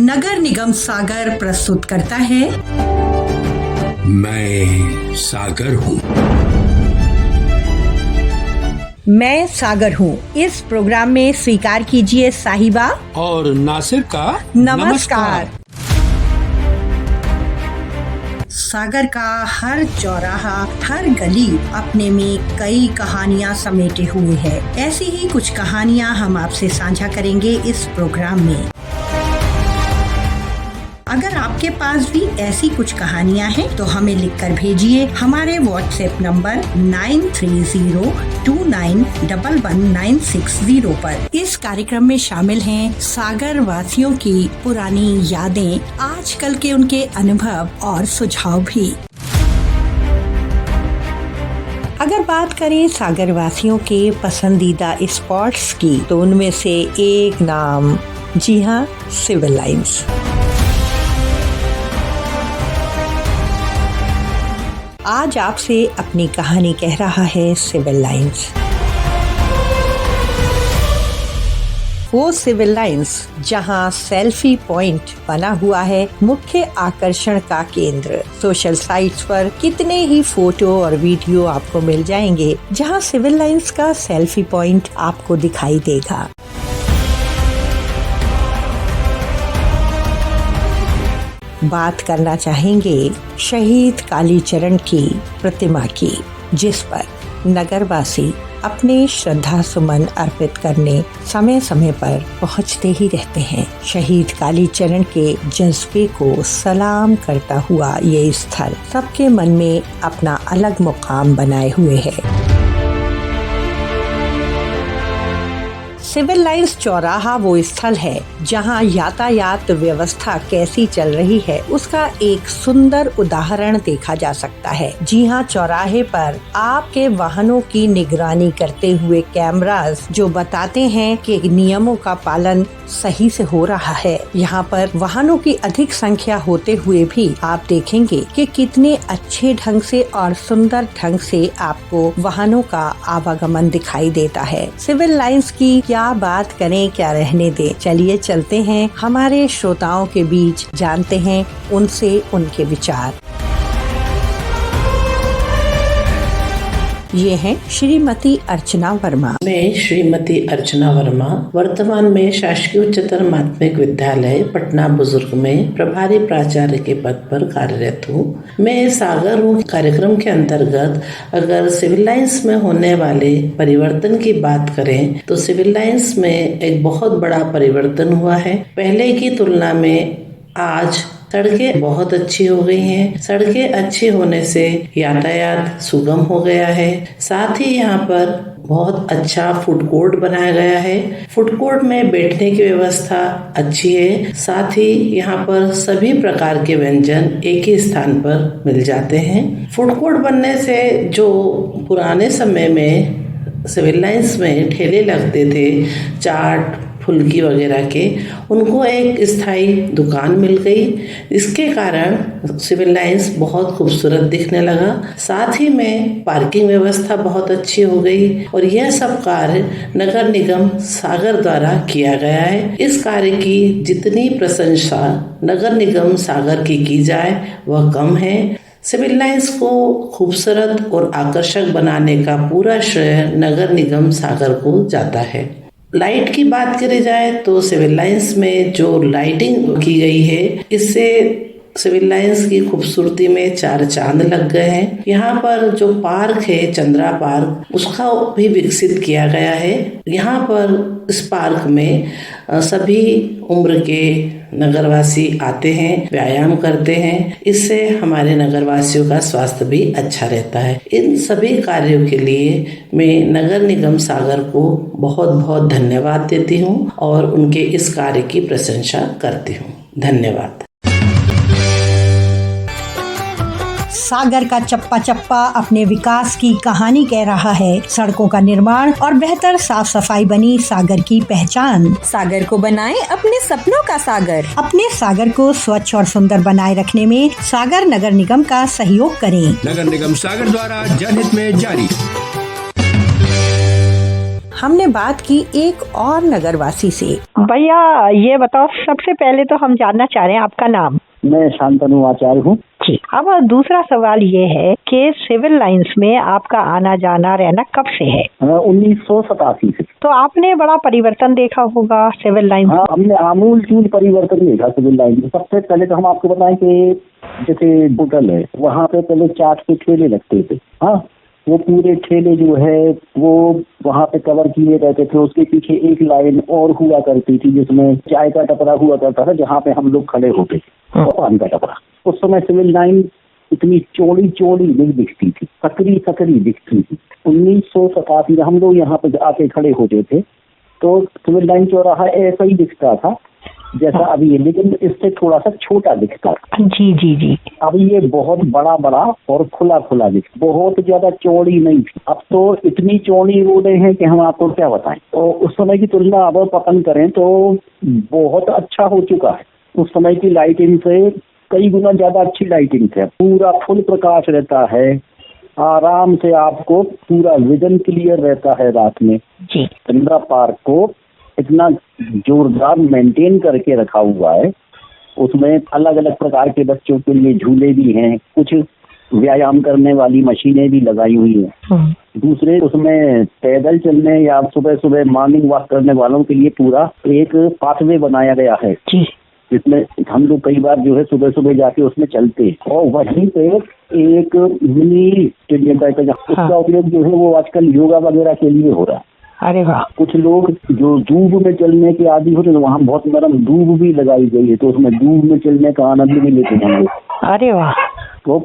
नगर निगम सागर प्रस्तुत करता है मैं सागर हूँ। मैं सागर हूँ। इस प्रोग्राम में स्वीकार कीजिए साहिबा और नासिर का नमस्कार। सागर का हर चौराहा, हर गली अपने में कई कहानियाँ समेटे हुए है। ऐसी ही कुछ कहानियाँ हम आपसे साझा करेंगे इस प्रोग्राम में। अगर आपके पास भी ऐसी कुछ कहानियाँ हैं तो हमें लिखकर भेजिए हमारे व्हाट्सएप नंबर 9302911960 पर। इस कार्यक्रम में शामिल हैं सागर वासियों की पुरानी यादें, आजकल के उनके अनुभव और सुझाव भी। अगर बात करें सागर वासियों के पसंदीदा स्पॉट्स की तो उनमें से एक नाम, जी हाँ, सिविल लाइंस। आज आपसे अपनी कहानी कह रहा है सिविल लाइंस। वो सिविल लाइंस जहां सेल्फी पॉइंट बना हुआ है मुख्य आकर्षण का केंद्र। सोशल साइट्स पर कितने ही फोटो और वीडियो आपको मिल जाएंगे जहां सिविल लाइंस का सेल्फी पॉइंट आपको दिखाई देगा। बात करना चाहेंगे शहीद कालीचरण की प्रतिमा की, जिस पर नगरवासी अपने श्रद्धा सुमन अर्पित करने समय समय पर पहुंचते ही रहते हैं। शहीद कालीचरण के जज्बे को सलाम करता हुआ ये स्थल सबके मन में अपना अलग मुकाम बनाए हुए है। सिविल लाइंस चौराहा वो स्थल है जहां यातायात व्यवस्था कैसी चल रही है उसका एक सुंदर उदाहरण देखा जा सकता है। जी हां, चौराहे पर आपके वाहनों की निगरानी करते हुए कैमरास जो बताते हैं कि नियमों का पालन सही से हो रहा है। यहाँ पर वाहनों की अधिक संख्या होते हुए भी आप देखेंगे कि कितने अच्छे ढंग से और सुंदर ढंग से आपको वाहनों का आवागमन दिखाई देता है। सिविल लाइंस की क्या बात करें, क्या रहने दें। चलिए चलते हैं हमारे श्रोताओं के बीच, जानते हैं उनसे उनके विचार। ये हैं श्रीमती अर्चना वर्मा। मैं श्रीमती अर्चना वर्मा वर्तमान में शासकीय उच्चतर माध्यमिक विद्यालय पटना बुजुर्ग में प्रभारी प्राचार्य के पद पर कार्यरत हूँ। मैं सागर हूँ कार्यक्रम के अंतर्गत अगर सिविल लाइंस में होने वाले परिवर्तन की बात करें तो सिविल लाइंस में एक बहुत बड़ा परिवर्तन हुआ है। पहले की तुलना में आज सड़कें बहुत अच्छी हो गई हैं। सड़कें अच्छी होने से यातायात सुगम हो गया है। साथ ही यहाँ पर बहुत अच्छा फूड कोर्ट बनाया गया है। फूड कोर्ट में बैठने की व्यवस्था अच्छी है। साथ ही यहाँ पर सभी प्रकार के व्यंजन एक ही स्थान पर मिल जाते हैं। फूड कोर्ट बनने से जो पुराने समय में सिविल लाइंस में ठेले लगते थे चाट फुल्की वगैरह के, उनको एक स्थायी दुकान मिल गई। इसके कारण सिविल लाइंस बहुत खूबसूरत दिखने लगा। साथ ही में पार्किंग व्यवस्था बहुत अच्छी हो गई और यह सब कार्य नगर निगम सागर द्वारा किया गया है। इस कार्य की जितनी प्रशंसा नगर निगम सागर की जाए वह कम है। सिविल लाइंस को खूबसूरत और आकर्षक बनाने का पूरा श्रेय नगर निगम सागर को जाता है। लाइट की बात करी जाए तो सिविल लाइंस में जो लाइटिंग की गई है इससे सिविल लाइंस की खूबसूरती में चार चांद लग गए हैं। यहाँ पर जो पार्क है चंद्रा पार्क, उसका भी विकसित किया गया है। यहाँ पर इस पार्क में सभी उम्र के नगरवासी आते हैं, व्यायाम करते हैं। इससे हमारे नगरवासियों का स्वास्थ्य भी अच्छा रहता है। इन सभी कार्यों के लिए मैं नगर निगम सागर को बहुत बहुत धन्यवाद देती हूँ और उनके इस कार्य की प्रशंसा करती हूँ। धन्यवाद। सागर का चप्पा चप्पा अपने विकास की कहानी कह रहा है। सड़कों का निर्माण और बेहतर साफ सफाई बनी सागर की पहचान। सागर को बनाएं अपने सपनों का सागर। अपने सागर को स्वच्छ और सुंदर बनाए रखने में सागर नगर निगम का सहयोग करें। नगर निगम सागर द्वारा जनहित में जारी। हमने बात की एक और नगरवासी से। भैया ये बताओ, सबसे पहले तो हम जानना चाह रहे हैं आपका नाम। मैं शांतनु आचार्य हूँ। जी। अब दूसरा सवाल ये है कि सिविल लाइंस में आपका आना जाना रहना कब से है? 1987 से। तो आपने बड़ा परिवर्तन देखा होगा सिविल लाइंस। हाँ, हमने आमूल चूल परिवर्तन देखा सिविल लाइन में। सबसे पहले तो हम आपको बताएं कि जैसे होटल है, वहाँ पे पहले चाट के ठेले लगते थे। हाँ, वो पूरे ठेले जो है वो वहाँ पे कवर किए रहते थे। उसके पीछे एक लाइन और हुआ करती थी जिसमें चाय का टपरा हुआ करता था, जहाँ पे हम लोग खड़े होते थे, और पानी का टपरा। उस समय सिविल लाइन इतनी चौड़ी चौड़ी नहीं दिखती थी, सकरी सकरी दिखती थी। 1987 में हम लोग यहाँ पे आके खड़े होते थे तो सिविल लाइन चौराहा ऐसा ही दिखता था जैसा अभी है, लेकिन इससे थोड़ा सा छोटा दिखता था। जी जी जी। अभी ये बहुत बड़ा बड़ा और खुला खुला दिखता, बहुत ज्यादा चौड़ी नहीं थी। अब तो इतनी चौड़ी रोडें हैं कि हम आपको क्या बताएं। तो उस समय की तुलना अब पसंद करें तो बहुत अच्छा हो चुका है। उस समय की लाइटिंग से कई गुना ज्यादा अच्छी लाइटिंग है। पूरा फुल प्रकाश रहता है, आराम से आपको पूरा विजन क्लियर रहता है रात में। जी। इंदिरा पार्क को इतना जोरदार मेंटेन करके रखा हुआ है। उसमें अलग अलग प्रकार के बच्चों के लिए झूले भी हैं, कुछ व्यायाम करने वाली मशीनें भी लगाई हुई हैं। दूसरे उसमें पैदल चलने या सुबह सुबह मॉर्निंग वॉक करने वालों के लिए पूरा एक पाथवे बनाया गया है, जिसमें हम लोग कई बार जो है सुबह सुबह जाके उसमें चलते हैं। और वहीं पे एक मिनी स्टेडियम टाइप का, उसका उपयोग जो है वो आजकल योगा वगैरह के लिए हो रहा है। अरे वाह। कुछ लोग जो दूब में चलने के आदी होते हैं, वहाँ बहुत नरम दूब भी लगाई गई है, तो उसमें दूब में चलने का आनंद भी लेते हैं हम लोग। अरे वाह। तो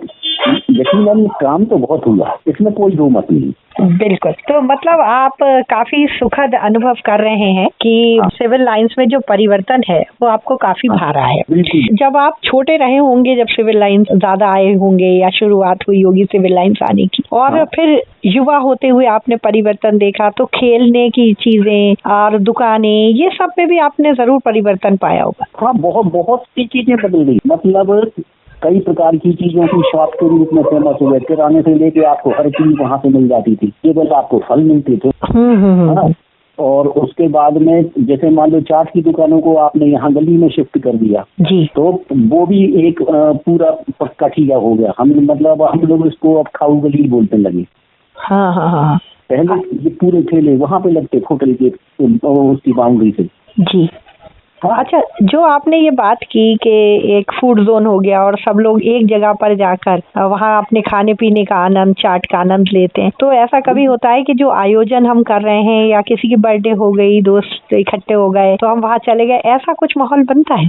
यकीनन काम तो बहुत हुआ, इसमें कोई दो मत नहीं। बिल्कुल। तो मतलब आप काफी सुखद अनुभव कर रहे हैं कि सिविल लाइंस में जो परिवर्तन है वो आपको काफी भा रहा है। जब आप छोटे रहे होंगे, जब सिविल लाइंस ज्यादा आए होंगे या शुरुआत हुई होगी सिविल लाइंस आने की, और फिर युवा होते हुए आपने परिवर्तन देखा, तो खेलने की चीजें और दुकानें, ये सब में भी आपने जरूर परिवर्तन पाया होगा। हाँ, बहुत बहुत सी चीजें बदल गई। मतलब कई प्रकार की चीजों की शॉप के रूप में फेमस हुए। किराने से लेके आपको हर चीज वहाँ से मिल जाती थी, केवल आपको फल मिलते थे। और उसके बाद में जैसे मान लो चाट की दुकानों को आपने यहाँ गली में शिफ्ट कर दिया जी, तो वो भी एक पूरा पक्का ठीका हो गया। हम लोग इसको अब खाऊ गली बोलने लगे। हाँ हाँ हाँ। पहले ये पूरे ठेले वहाँ पे लगते होटल के उसकी बाउंड्री से। जी। अच्छा, जो आपने ये बात की कि एक फूड जोन हो गया और सब लोग एक जगह पर जाकर वहाँ अपने खाने पीने का आनंद, चाट का आनंद लेते हैं, तो ऐसा कभी होता है कि जो आयोजन हम कर रहे हैं या किसी की बर्थडे हो गई, दोस्त इकट्ठे हो गए तो हम वहाँ चले गए, ऐसा कुछ माहौल बनता है?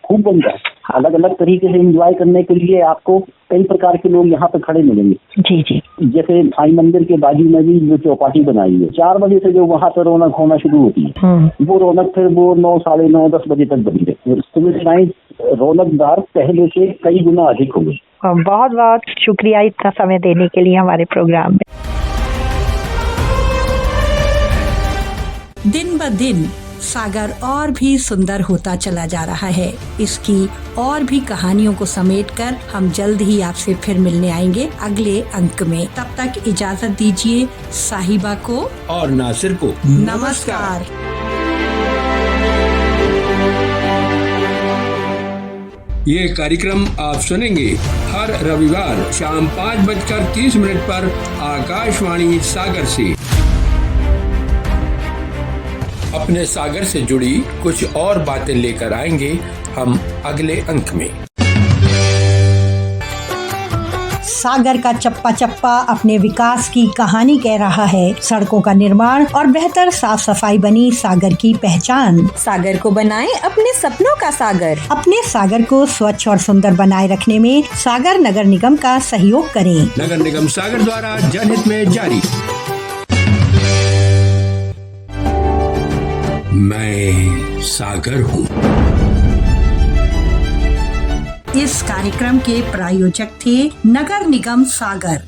खूब बनता है। अलग अलग तरीके से एंजॉय करने के लिए आपको कई प्रकार के लोग यहाँ पे खड़े मिलेंगे। जी जी। जैसे साईं मंदिर के बाजू में भी जो चौपाटी बनाई है, 4 बजे से जो वहाँ पर रौनक होना शुरू होती है, वो रौनक फिर वो 9, साढ़े 9, 10 बजे तक बनी है। सिविल लाइंस रौनकदार पहले से कई गुना अधिक हो गई। बहुत बहुत शुक्रिया इतना समय देने के लिए हमारे प्रोग्राम में। दिन ब दिन सागर और भी सुंदर होता चला जा रहा है। इसकी और भी कहानियों को समेटकर हम जल्द ही आपसे फिर मिलने आएंगे अगले अंक में। तब तक इजाजत दीजिए साहिबा को और नासिर को नमस्कार। ये कार्यक्रम आप सुनेंगे हर रविवार शाम 5:30 पर आकाशवाणी सागर से। अपने सागर से जुड़ी कुछ और बातें लेकर आएंगे हम अगले अंक में। सागर का चप्पा चप्पा अपने विकास की कहानी कह रहा है। सड़कों का निर्माण और बेहतर साफ सफाई बनी सागर की पहचान। सागर को बनाएं अपने सपनों का सागर। अपने सागर को स्वच्छ और सुंदर बनाए रखने में सागर नगर निगम का सहयोग करें। नगर निगम सागर द्वारा जनहित में जारी। मैं सागर हूँ। इस कार्यक्रम के प्रायोजक थे नगर निगम सागर।